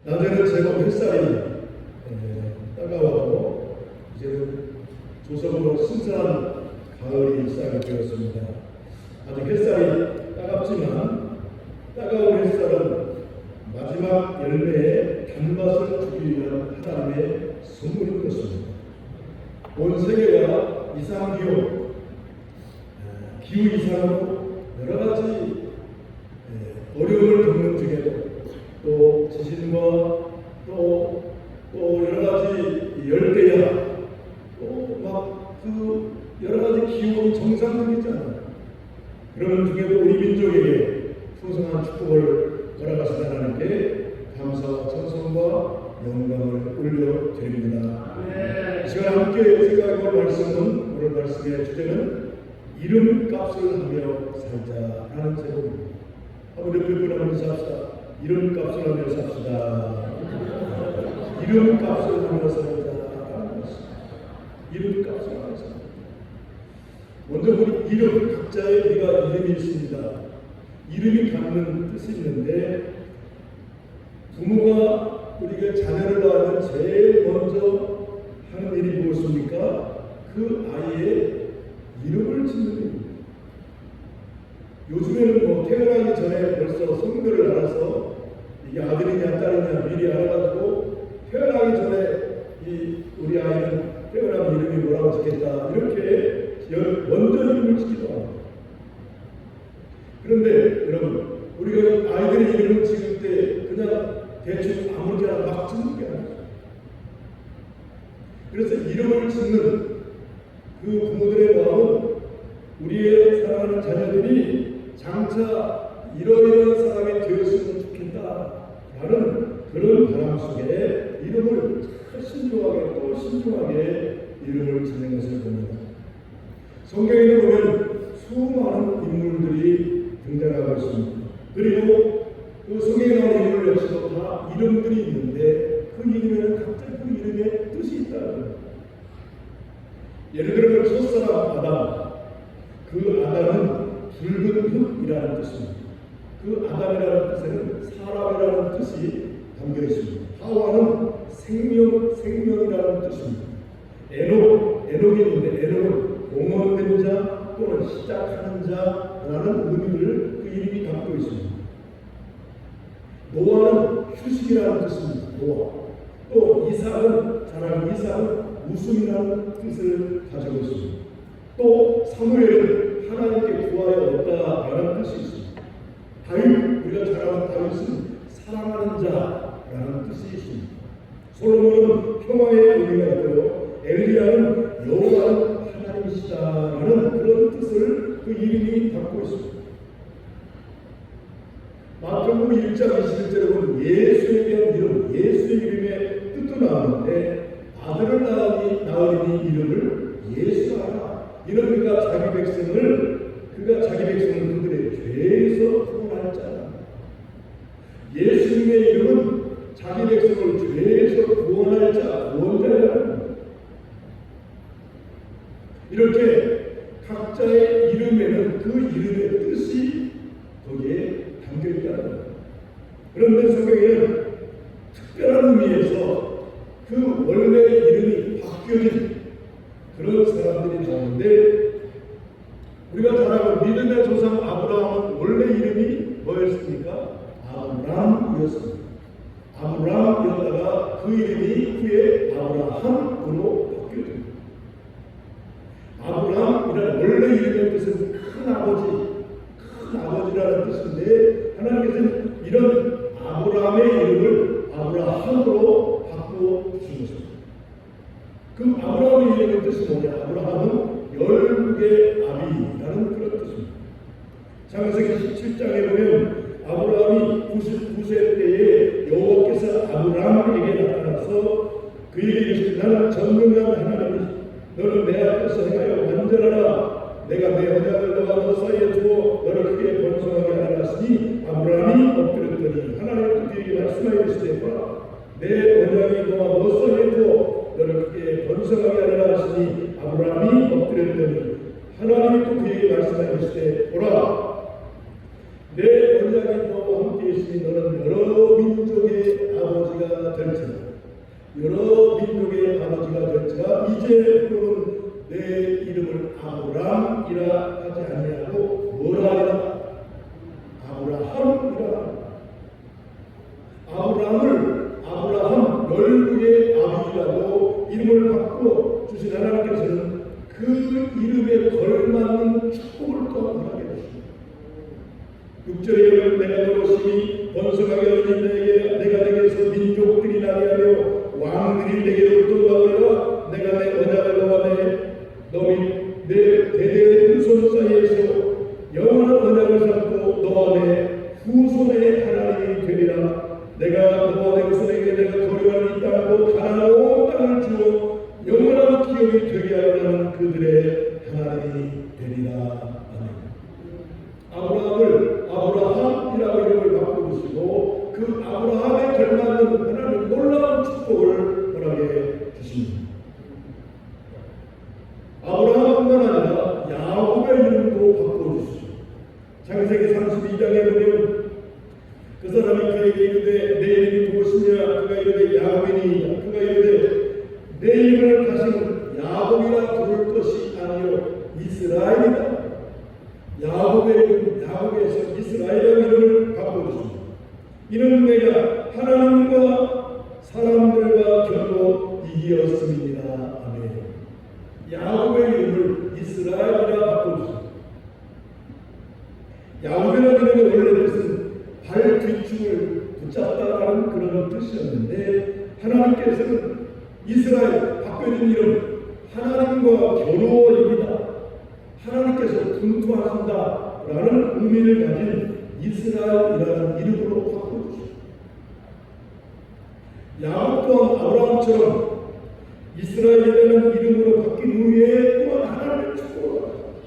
낮에는 제법 햇살이 따가워도 이제 조성으로 신선한 가을이 시작이 되었습니다. 아직 햇살이 따갑지만 따가운 햇살은 마지막 열매의 단맛을 주기 위한 하나님의 선물인 것입니다. 온 세계가 이상기후, 기후 이상으로 여러 가지 어려움을 겪는 중에도 또 지진과 또 여러 가지 열대야 또 막 그 여러 가지 기후는 정상적이잖아요. 그런 중에도 우리 민족에게 풍성한 축복을 허락하신 하나님께 감사와 찬송과 영광을 올려드립니다. 이 시간 함께 생각해볼 말씀은 오늘 말씀의 주제는 이름값을 하며 살자라는 제목입니다. 한번 옆에 분 한번 인사합시다. 이름값을 하며 삽시다. 이름값을 하며 살자라는 것입니다. 이름값을 하며 살자. 먼저 우리 이름, 각자의 우리가 이름이 있습니다. 이름이 갖는 뜻이 있는데 부모가 우리가 자녀를 낳으면 제일 먼저 하는 일이 무엇입니까? 그 아이의 이름을 짓는 일입니다. 요즘에는 뭐 태어나기 전에 벌써 성별을 알아서 이게 아들이냐 딸이냐 미리 알아가지고 태어나기 전에 우리 아이는 태어나면 이름이 뭐라고 짓겠다 이렇게 먼저 이름을 짓기도 합니다. 그런데 여러분 우리가 아이들의 이름을 지을 때 그냥 대충 아무렇게나 막 짓는 게 아니죠. 그래서 이름을 짓는 그 부모들의 마음은 우리의 사랑하는 자녀들이 장차 이러이러한 사람이 되었으면 좋겠다라는 그런 바람 속에 이름을 잘 신중하게 또 신중하게 이름을 짓는 것을 봅니다. 성경에 보면 수많은 인물들이 등장하고 있습니다. 그리고 그 성경에 나오는 인물 역시도 다 이름들이 있는데 그 이름에는 각자 그 이름의 뜻이 있다는 거예요. 예를 들면 첫사람 아담, 그 아담은 붉은 흙이라는 뜻입니다. 그 아담이라는 뜻에는 사람이라는 뜻이 담겨 있습니다. 하와는 생명이라는 뜻입니다. 에녹이 있는데 에녹은 공헌된 자 또는 시작하는 자라는 의미를 그 이름이 담고 있습니다. 노아는 휴식이라는 뜻입니다. 노아. 또 이삭은 웃음이라는 뜻을 가지고 있습니다. 또 사무엘은 하나님께 구하여 얻다라는 뜻이 있습니다. 다윗, 우리가 잘 아는 다윗은 사랑하는 자라는 뜻이 있습니다. 솔로몬은 평화의 의미가 있고요. 엘리야는 여호와는 하나님이시다라는 그런 뜻을 그 이름이 담고 있습니다. 마태복음 1장 21절에 보면 예수에 대한 이름, 예수의 이름의 뜻도 나오는데 아들을 낳으니 이름을 예수하라. 이러니까 자기 백성을 그들의 죄에서 구원할 자다. 예수님의 이름은 자기 백성을 죄에서 구원할 자, 구원자라는 겁니다. 이렇게 각자의 이름에는 그 이름의 뜻이 거기에 담겨 있다는 겁니다. 그런데 성경에는 특별한 의미에서 그 원래 이름이 바뀌어진 그런 사람들이 나오는데 우리가 잘 알고 믿음의 조상 아브라함은 원래 이름이 뭐였습니까? 아브람이었습니다. 아브람이었다가 그 이름이 후에 아브라함으로 바뀌어집니다. 아브람이라는 원래 이름의 뜻은 큰 아버지라는 뜻인데 하나님께서는 이런 아브라함의 이름을 아브라함으로 바꾸어 주신 것입니다. 그 아브라함의 이름의 뜻이 뭐냐? 아브라함은 열국의 아비라는 그런 뜻입니다. 창세기 17장에 보면 아브라함이 99세 때에 여호와께서 아브라함에게 나타나서 그에게 이르시되 나는 전능한 하나님이시 너는 내 앞에서 행하여 완전하라. 내가 내 언약을 너와 너 사이에 두어 너를 크게 번성하게 하라 하시니 아브라함이 엎드렸더니 하나님 그에게 말씀하여 이르시되 보라 내 언약이 너와 너 사이에 두어 너를 크게 번성하게 하라 하시니 아브라함이 엎드렸더니 하나님이 또 그에게 말씀하여 이르시되 보라 내 언약이 너와 함께 있으니 너는 여러 민족의 아버지가 아브라함이라. 아브라함을 아브라함 열국의 아비라고 이름을 바꾸어 주신 하나님께서는 그 이름에 걸맞는 축복을 또 하게 되십니다. 6절에 내가 너로 심히 번성하게 하니 내가 내게서 민족들이 나게 하며 왕들이 내게로 돌아오리라. 내가 내 언약을 너와 내 대대의 후손 사이에서 영원한 언약을 삼고 너와 내 후손의 하나님이 되리라. 내가 너와 내 후손에게 내가 거류한 이 땅으로 가나안 온 땅을 주어 영원한 기업이 되게 하려는 그들의 하나님이 되리라. 아브라함을 아브라함이라고 이름을 바꾸시고 그 아브라함에 걸맞는 하나님의 놀라운 축복을 허락해 주십니다. 아브라함뿐만 아니라 야곱의 이름도 바꿔주시죠. 창세기 32장에 보면 그 사람이 그에게 이르되 내 이름이 무엇이냐? 그가 이르되 야곱이니. 그가 이르되 내 이름을 다시는 야곱이라 부를 것이 아니요 이스라엘이다. 야곱의 이름, 야곱에서 이스라엘이라는 이름을 바꿔주십니다. 이는 내가 하나님과 사람들과 결코 이기었음이니라. 아멘. 야곱의 이름을 이스라엘이라 바꿔주십니다. 야곱이라는 이름의 원래 뜻은 발 뒤축을 붙잡다라는 그런 뜻이었는데 하나님께서는 이스라엘 바꿔준 이름 하나님과 겨루어입니다. 하나님께서 분투하신다라는 의미를 가진 이스라엘이라는 이름으로 바꿔주십니다. 야곱 또한 아브라함처럼 이스라엘이라는 이름으로 바뀐 후에 또한 하나님의 축복을 받았습니다.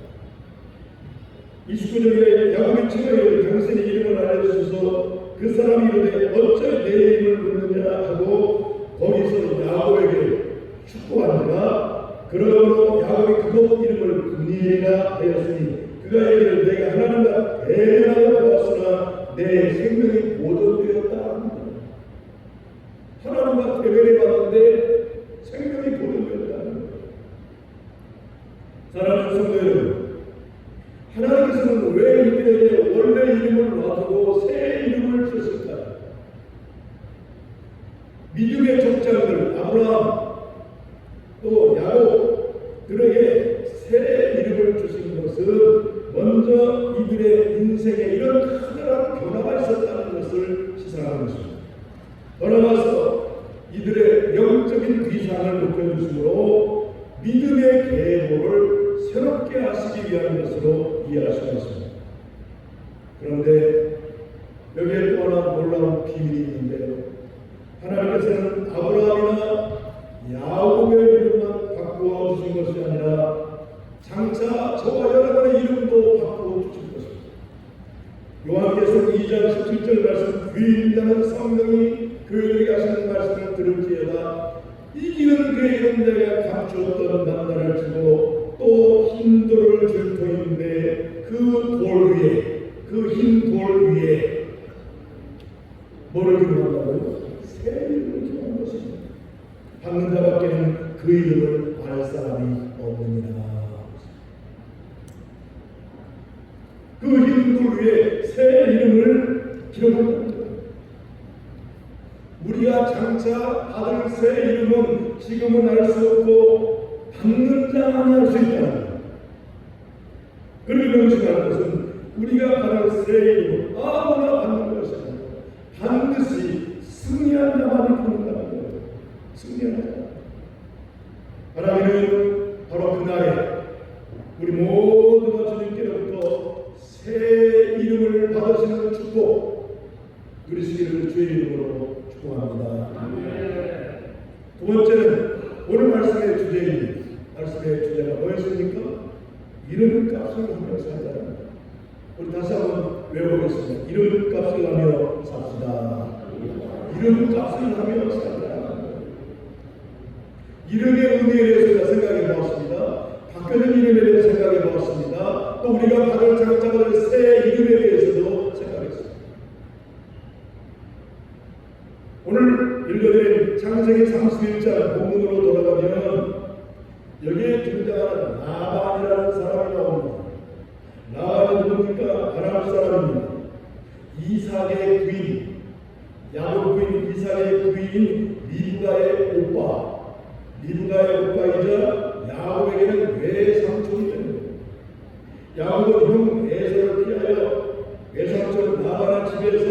29절에 야곱의 친구에게 당신의 이름을 알려주셔서 그 사람이 이르되 어찌 내 이름을 부르느냐 하고 거기서 야곱에게 축복하니라. 그러므로 야곱이 그곳 이름을 브니엘이라 하였으니 그가 이르기를 내가 하나님과 대면하여 보았으나 내 생명이 보존되었다. 하나님과 대면해 봤는데 생명이 보존되었다는 거예요. 사랑하는 성도 여러분, 하나님께서는 왜 이들에게 원래 이름을 놔두고 새 이름을 주셨을까요? 믿음의 족장들 아브라함 또 야곱들에게 새 이름을 주신 것은 먼저 이들의 인생에 이런 크나큰 변화가 있었다는 것을 시사하는 것입니다. 더 나아가서 이들의 영적인 위상을 높여주심으로 믿음의 계보를 새롭게 하시기 위한 것으로 이해할 수가 있습니다. 그런데 여기에 또 하나 놀라운 비밀이 있는데요. 하나님께서는 아브라함이나 야곱의 이름만 바꾸어 주신 것이 아니라 장차 저와 여러분의 이름도 바꾸어 주신 것입니다. 요한계시록 2장 17절 말씀 귀인자는 성령이 그에게 하시는 말씀을 들을지어다. 이기는 그의 이름 내가 감추었던 만나를 주고 또 흰 돌을 줄 터인데 그 돌 위에 그 흰 돌 위에 뭐를 기록한다고요? 새 이름을 기록한 것입니다. 받는 자밖에는 그 이름을 알 사람이 없느니라. 그 흰 돌 위에 새 이름을 기록한다. 우리가 장차 받을 새 이름은 지금은 알 수 없고 받는 자만이 알 수 있다는 거예요. 그리고 명심할 것은 우리가 받을 새 이름은 아무나 받는 것이 아니라 반드시 승리한 자만이 받는다는 거예요. 승리한 자. 하나님은 바로 그날에 우리 모두가 주님께로부터 새 이름을 받으시는 축복 누리시기를 주의 이름으로 축복합니다. 두 번째는 오늘 말씀의 주제입니다. 말씀의 주제가 뭐였습니까? 이름값을 하며 살자는 것. 우리 다시 한번 외워보겠습니다. 이름값을 하며 삽시다. 이름값을 하며 살자. 이름의 의미에 대해서 생각해 보았습니다. 바뀌어진 이름에 대해서 생각해 보았습니다. 또 우리가 받을 장차받을 새 이름에 대해서도 생각했습니다. 오늘 읽어드린 창세기 31장 본문으로 돌아가면 여기에 등장하는 라반이라는 사람이 나옵니다. 라반은 누굽니까? 아람 사람입니다. 이삭의 부인, 야곱 부인 이삭의 부인 리브가의 오빠이자 야곱에게는 외삼촌이 됩니다. 야곱은 형 에서를 피하여 외삼촌 라반의 집에서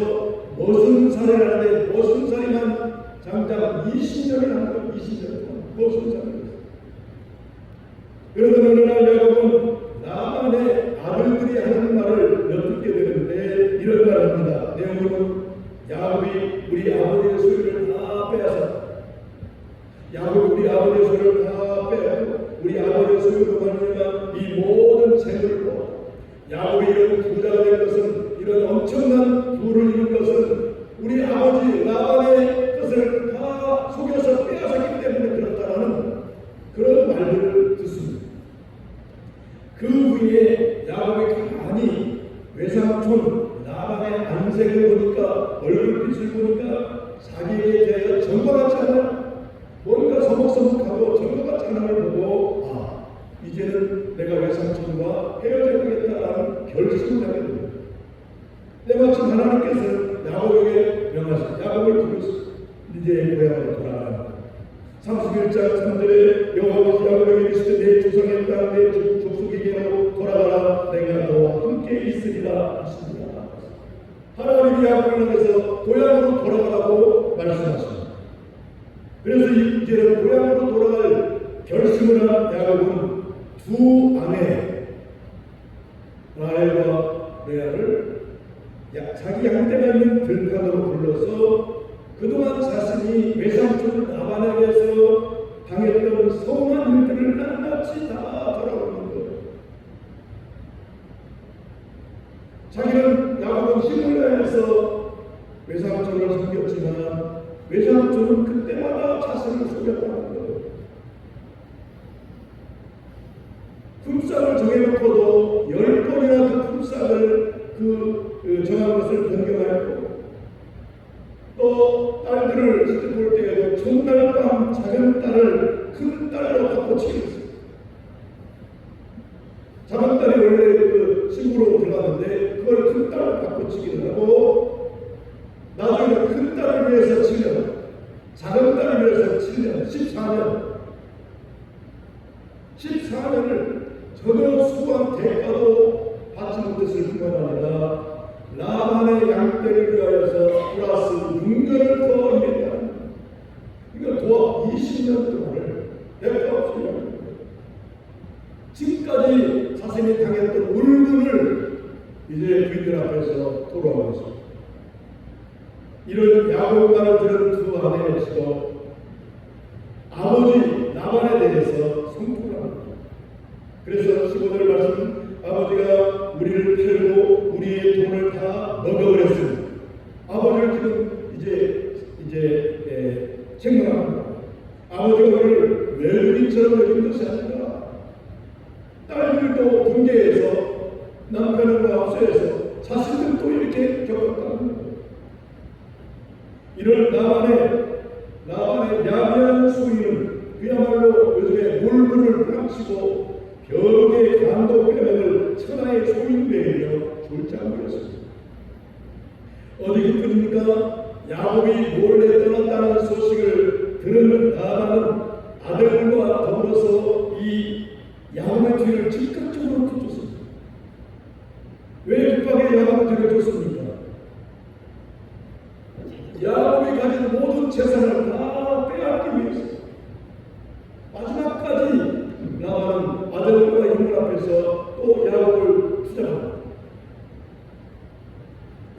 머슴살이를 하는데 머슴살이만 장장 20년이 한 거예요. 20년 동안 머슴살을 했어요. 그러던 어느 날 야곱은 라반의 아들들이 하는 말을 엿듣게 되는데 이런 말을 합니다. 내용은 야곱이 우리 아버지의 소유를 다 빼앗았다. 야곱이 우리 아버지의 소유를 다 빼앗고 우리 아버지의 소유로 말미암아 이 모든 재물로 야곱이 이런 부자가 된 것은 이런 엄청난 부를 이룬 것은 우리 아버지 라반의 것을 다 속여서 빼앗았기 때문에 그렇다라는 그런 말들을 듣습니다. 그 후에 야곱이 가만히 외삼촌 라반의 안색을 보니까 얼굴빛을 보니까 자기에 대하여 정과같지 않아요. 뭔가 서먹서먹하고 정과같지 않은 걸 보고 이제는 내가 외삼촌과 헤어져야 되겠다라는 결심을 하게 됩니다. 때마침 하나님께서 야곱에게 명하신 야곱을 부르시고 이제 고향으로 돌아가라. 31장 3절에 여호와께서 야곱에게 이르시되 내 조상의 땅 내 족속에게로 돌아가라. 내가 너와 함께 있으리라 하십니다. 하나님이 야곱을 향해서 고향으로 돌아가라고 말씀하십니다. 그래서 이제는 고향으로 돌아갈 결심을 한 야곱은 두 아내 라헬과 레아를 자기 양떼가 있는 들판으로 불러서 그동안 자신이 외삼촌 라반에게서 당했던 서운한 일들을 낱낱이 다 돌아보는 거예요. 자기는 야곱은 힘을 다해서 외삼촌을 섬겼지만 외삼촌은 그때마다 자신을 속였다는 거예요. 품삯을 정해놓고도 10번이나 그 품삯을 정한 것을 변경하였고 또 딸들을 시집볼 때에도 첫날 밤 작은 딸을 큰 딸로 바꿔치기로 했어요. 작은 딸이 원래 그 친구로 들어갔는데 그걸 큰 딸로 바꿔치기를 하고 나중에 큰 딸을 위해서 7년, 작은 딸을 위해서 7년, 14년을 전혀 수고한 대가도 받지 못했을 뿐만 아니라 라반의 양떼를 위하여서 플러스 6년을 더 일했다는 거예요. 이거 도합 20년 동안을 대가 없이 일하는 거예요. 지금까지 자신이 당했던 울분을 이제 부인들 앞에서 토로하고 있습니다. 이런 야곱 말을 들은 두 아내에서도 아버지 라반에 대해서 성토를 합니다. 그래서 15절 말씀 아버지가 우리를 팔고 우리의 돈을 다 먹어버렸습니다. 아버지를 지금 이제 생각합니다. 아버지가 우리를 외국인처럼 여긴 것이 아니라 딸들도 분개해서 남편과 합세해서 자신들도 이렇게 겪었다는 거예요. 이런 라반의 야비한 소위는 그야말로 요즘에 몰부를 prak치고 벼룩의 간도 빼먹을 천하의 소인배이며 졸장부였습니다. 어디 그뿐입니까? 야곱이 몰래 떠났다는 소식을 들은 라반은 아들과 더불어서 이 야곱의 뒤를 즉각적으로 쫓았습니다. 왜 급하게 야곱의 뒤를 쫓습니까? 야곱이 가진 모든 재산을 다 빼앗기 위해서 마지막까지 라반은 아들과 힘을 앞에서 또 야곱을 투자합니다.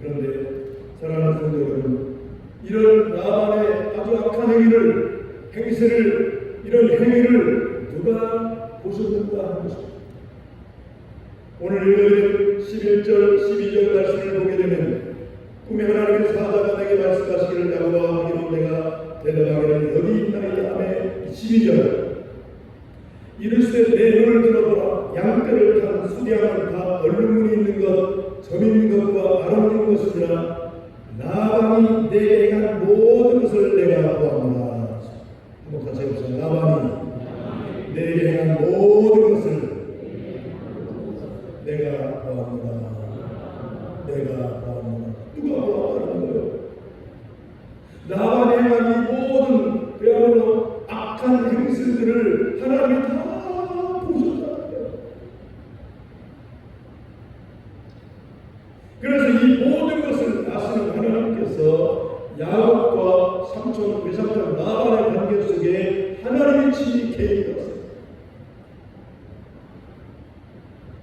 그런데 사랑하는 성도 여러분, 이런 라반의 아주 악한 행위를 이런 행위를 누가 보셨는가 하는 것입니다. 오늘 읽어드린 11절 12절 말씀을 보게 되면 꿈에 하나님의 사자가 내게 말씀하시기를 야곱아 하기로 내가 대답하기를 여기 있나이다 하매 12절 이르시되 내 눈을 들어보라. 양떼를 탄 수량을 다 얼룩무늬 있는 것, 점 있는 것과 말 없는 것이라. 라반이 내게 행한 모든 것을 내가 보았노라. 한번 같이 해보세요. 라반이 내게 행한 모든 것을 내가 보았노라. 내가 보았노라. 누가 백성들을 하나님이 다 보셨다는 거예요. 그래서 이 모든 것을 아시는 하나님께서 야곱과 삼촌 외삼촌 라반의 관계 속에 하나님의 친히 개입하셨어요.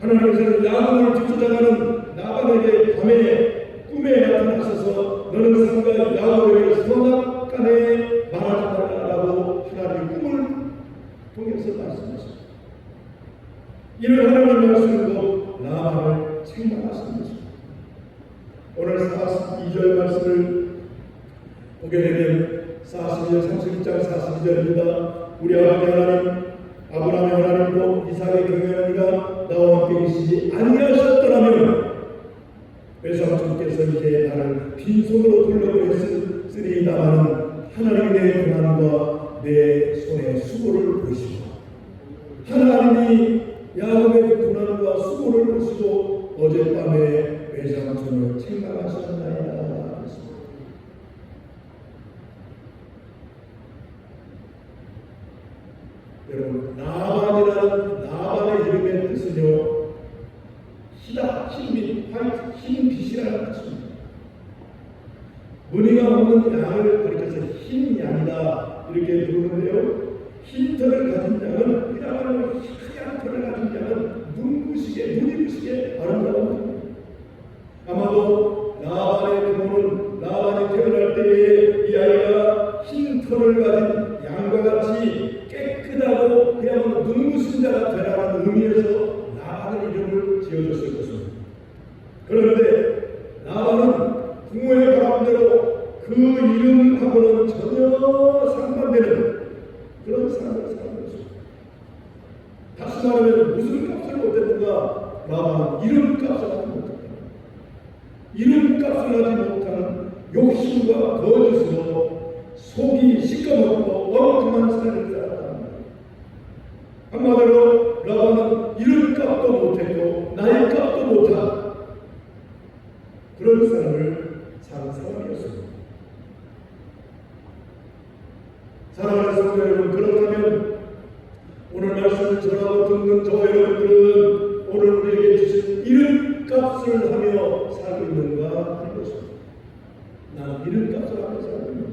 하나님께서는 야곱을 뒤쫓아가는 라반에게 밤에 꿈에 나타나셔서 너는 상가 야곱에게 선악간에 말하지 말라라고 하나님의 꿈을 통해서 말씀하셨습니다. 이런 하나님의 말씀으로 라반을 책망하신 것입니다. 오늘 42절 말씀을 보게 되면 42절 32장 42절입니다. 우리 아버지 하나님 아브라함의 하나님도 이삭의 경외하니가 나와 함께 계시지 아니하셨더라면 외삼촌께서 이제 나를 빈손으로 돌려보냈으리다마는 하나님이 내 고난과 내 손의 수고를 보시고 하나님이 야곱의 고난과 수고를 보시고 어젯밤에 외삼촌을 책망하셨나이다. 여러분, 나반의 이름의 뜻은요, 희다, 흰빛, 화이트, 흰 빛이라는 뜻입니다. 무늬가 없는 양을 가리켜서 흰 양이다 이렇게 부르는데요, 흰 털을 가진 양은 그야말로 하얀 털을 가진 양은 눈부시게, 눈이 부시게 아름다운 겁니다. 아마도 라반의 부모는 라반이 태어날 때에 이 아이가 흰 털을 가진 양과 같이 깨끗하고 그야말로 눈부신 자가 되라는 의미에서 라반의 이름을 지어줬을 것입니다. 그런데 라반은 부모의 바람대로 그 이름하고는 전혀 상반되는 그런 삶을 사는 것입니다. 다시 말하면 무슨 값을 못했는가? 라반은 이름값을 하지 못했다. 이름값을 하지 못하는 욕심과 거짓으로 속이 시꺼멓고 엉뚱한 삶을 살았다. 한마디로 라반은 이름값도 못했고 나이값도 못한 그런 삶을 사는 사람이었습니다. 사랑하는 성도 여러분, 그렇다면 오늘 말씀을 전하고 듣는 저 여러분들은 오늘 우리에게 주신 이름값을 하며 살고 있는가 하는 것입니다. 나는 이름값을 하며 살고 있는가.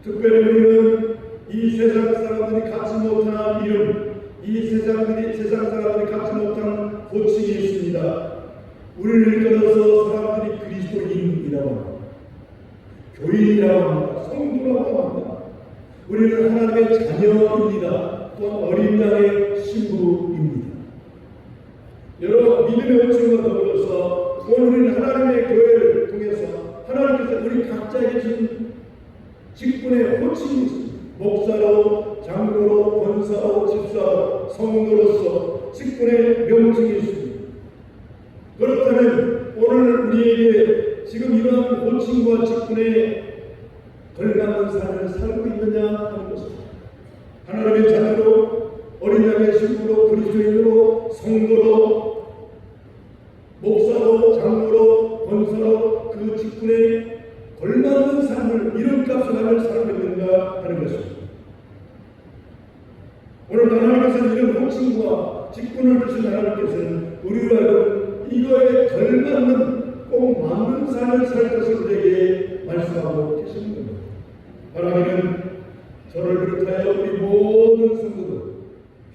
특별히 우리는 이 세상 사람들이 갖지 못한 이름, 이 세상 사람들이 갖지 못한 호칭이 있습니다. 우리를 이끌어서 사람들이 그리스도인이라고 합니다. 교인이라고 합니다. 성도라고 합니다. 우리는 하나님의 자녀입니다. 또한 어린 양의 신부입니다. 여러 믿음의 호칭과 더불어서 오늘 우리는 하나님의 교회를 통해서 하나님께서 우리 각자에게 주신 직분의 호칭이 있습니다. 목사로, 장로로, 권사로, 집사로, 성도로서 직분의 명칭이 있습니다. 그렇다면 오늘 우리에게 지금 이러한 호칭과 직분에 걸맞는 삶을 살고 있느냐 하는 것입니다. 하나님의 자녀로, 어린 양의 신부로, 그리스도인으로, 성도로, 목사로, 장로로, 권사로 그 직분에 걸맞는 삶을 이름값을 하며 살고 있는가 하는 것입니다. 오늘 하나님께서는 이런 호칭과 직분을 주신 하나님께서는 우리를 이거에 걸맞는 꼭 맞는 삶을 살 것을 우리에게 말씀하고 계시는 겁니다. 바라기는 저를 비롯하여 우리 모든 성도들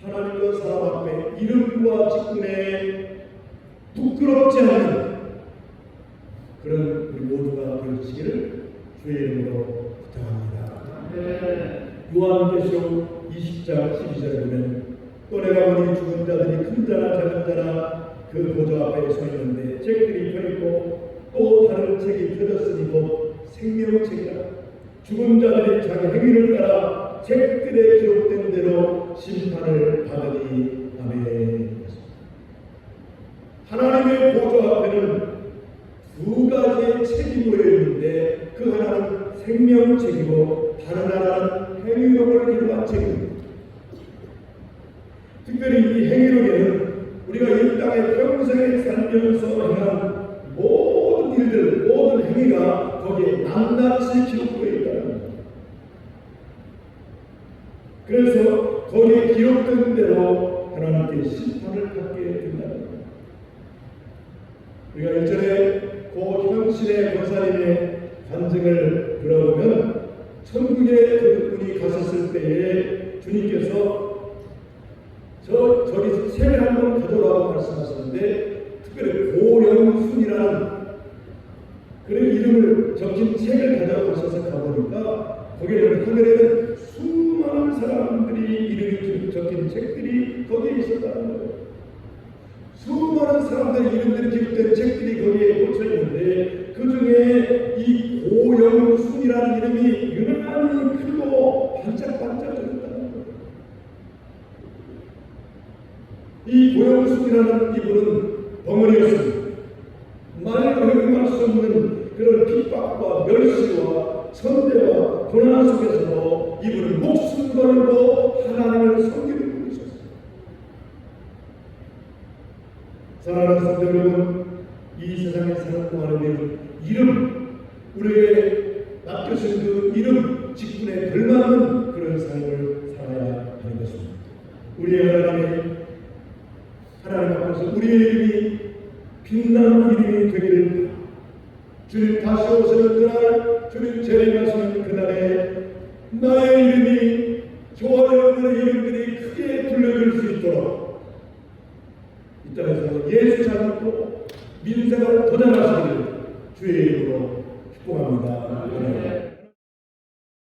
하나님과 사람 앞에 이름과 직분에 부끄럽지 않은 그런 우리 모두가 되시기를 주의 이름으로 부탁합니다. 요한계시록 20장 12절에 보면 또 내가 보니 죽은 자들이 큰 자나 작은 자나 그 보좌 앞에 서 있는데 책들이 펴있고 또 다른 책이 펴졌으니 곧 생명책이라. 죽은 자들이 자기 행위를 따라 책들에 기록된 대로 심판을 받으니 아멘. 하나님의 보좌 앞에는 두 가지의 책이 놓여 있는데 그 하나는 생명책이고 다른 하나는 행위록을 기록한 책입니다. 특별히 이 행위록에는 우리가 이 땅에 평생에 살면서 행한 모든 일들, 모든 행위가 거기에 낱낱이 기록되어 있다는 겁니다. 그래서 거기에 기록된 대로 하나님께 심판을 받게 된다는 겁니다. 우리가 일전에 고 현실의 권사님의 간증을 들어보면 천국에 그분이 가셨을 때에 주님께서 저기 책을 한번 가져오라고 말씀하셨는데 특별히 고영순이라는 그런 이름을 적힌 책을 가져가셔서 가보니까 거기에는 하늘에는 수많은 사람들이 이름이 적힌 책들이 거기에 있었다는 거예요. 수많은 사람들의 이름들이 기록된 책들이 거기에 꽂혀 있는데 그 중에 이 고영순이라는 이름이 유난히 크고 반짝반짝거렸다는 거예요. 이 고영순이라는 이분은 벙어리였습니다. 말로 형용할 수 없는 그런 핍박과 멸시와 천대와 고난 속에서도 이분은 목숨 걸고 하나님을 섬기는 분이셨어요. 사랑하는 성도 여러분, 이 세상에 사는 동안에는 이름, 우리에게 맡겨진 그 이름 직분에 걸맞는 그런 삶을 살아야 하는 것입니다. 우리의 하나님 앞에서 우리의 이름이 빛나는 이름이 되기를 주님 다시 오시는 그날, 주님 재림하시는 그날에 나의 이름이 저와 여러분의 이름들이 크게 불려질 수 있도록 이 땅에서 예수 잘 믿고 믿음 생활을 더 잘하시기를 주의 이름으로 축복합니다.